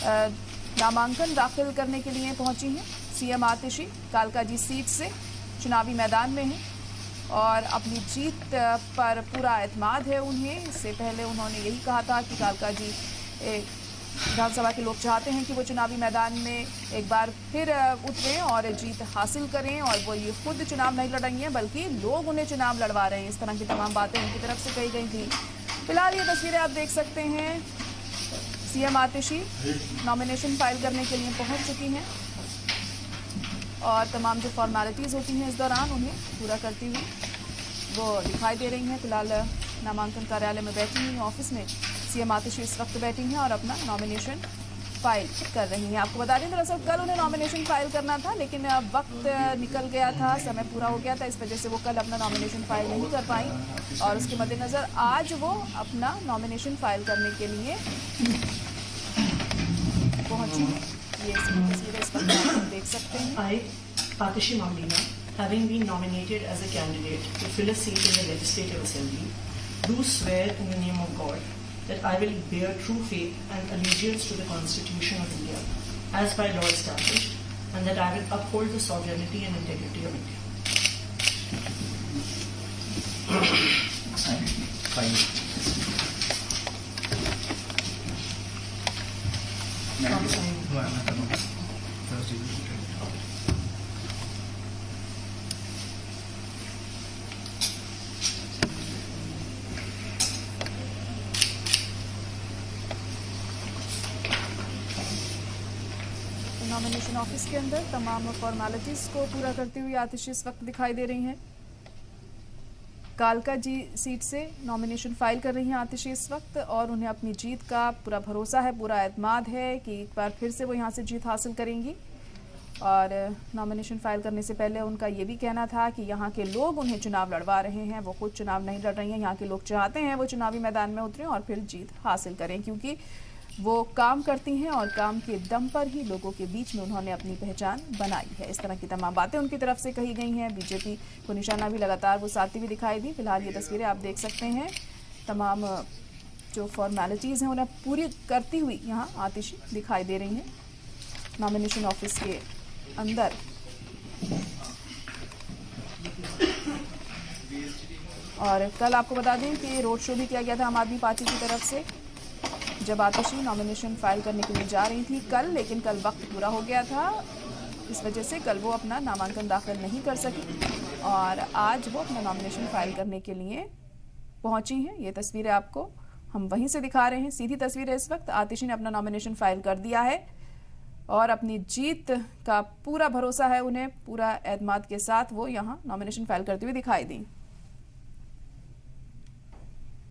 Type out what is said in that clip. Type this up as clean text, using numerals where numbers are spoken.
नामांकन दाखिल करने के लिए पहुंची हैं। सीएम आतिशी कालकाजी सीट से चुनावी मैदान में हैं और अपनी जीत पर पूरा एतमाद है उन्हें। इससे पहले उन्होंने यही कहा था कि कालकाजी विधानसभा के लोग चाहते हैं कि वो चुनावी मैदान में एक बार फिर उतरें और जीत हासिल करें, और वो ये खुद चुनाव नहीं लड़ रही हैं बल्कि लोग उन्हें चुनाव लड़वा रहे हैं। इस तरह की तमाम बातें उनकी तरफ से कही गई थी। फिलहाल ये तस्वीरें आप देख सकते हैं। सीएम आतिशी नॉमिनेशन फाइल करने के लिए पहुंच चुकी हैं और तमाम जो फॉर्मेलिटीज़ होती हैं इस दौरान उन्हें पूरा करती हुई वो दिखाई दे रही हैं। फिलहाल नामांकन कार्यालय में बैठी हुई ऑफिस में सीएम आतिशी इस वक्त बैठी हैं और अपना नॉमिनेशन फाइल कर रही हैं। आपको बता दें दरअसल कल उन्हें नॉमिनेशन फाइल करना था, लेकिन वक्त निकल गया था, समय पूरा हो गया था, इस वजह से वो कल अपना नॉमिनेशन फाइल नहीं कर पाई और उसके मद्देनज़र आज वो अपना नॉमिनेशन फाइल करने के लिए पहुंची हैं। ये तस्वीरें इस वक्त आप देख सकते हैं। I, Patishi Mamlina, having been nominated as a candidate to fill a seat in the Legislative Assembly, do swear in the name of God that I will bear true faith and allegiance to the Constitution of India as by law established, and that I will uphold the sovereignty and integrity of India. Nomination office के अंदर तमाम formalities को पूरा करती हुई आतिशी इस वक्त दिखाई दे रही हैं। कालकाजी सीट से नॉमिनेशन फाइल कर रही हैं आतिशी इस वक्त और उन्हें अपनी जीत का पूरा भरोसा है, पूरा एतमाद है कि एक बार फिर से वो यहाँ से जीत हासिल करेंगी। और नॉमिनेशन फाइल करने से पहले उनका ये भी कहना था कि यहाँ के लोग उन्हें चुनाव लड़वा रहे हैं, वो खुद चुनाव नहीं लड़ रही हैं। यहाँ के लोग चाहते हैं वो चुनावी मैदान में उतरें और फिर जीत हासिल करें, क्योंकि वो काम करती हैं और काम के दम पर ही लोगों के बीच में उन्होंने अपनी पहचान बनाई है। इस तरह की तमाम बातें उनकी तरफ से कही गई हैं। बीजेपी को निशाना भी लगातार वो साधती हुई दिखाई दी। फिलहाल ये तस्वीरें आप देख सकते हैं। तमाम जो फॉर्मेलिटीज़ हैं उन्हें पूरी करती हुई यहाँ आतिशी दिखाई दे रही हैं नॉमिनेशन ऑफिस के अंदर। और कल आपको बता दें कि रोड शो भी किया गया था आम आदमी पार्टी की तरफ से जब आतिशी नॉमिनेशन फाइल करने के लिए जा रही थी कल, लेकिन कल वक्त पूरा हो गया था। इस वजह से कल वो अपना नामांकन दाखिल नहीं कर सकी और आज वो अपना नॉमिनेशन फाइल करने के लिए पहुंची हैं। ये तस्वीरें आपको हम वहीं से दिखा रहे हैं, सीधी तस्वीरें। इस वक्त आतिशी ने अपना नॉमिनेशन फाइल कर दिया है और अपनी जीत का पूरा भरोसा है उन्हें, पूरा एतमाद के साथ वो यहाँ नॉमिनेशन फाइल करती हुई दिखाई दी।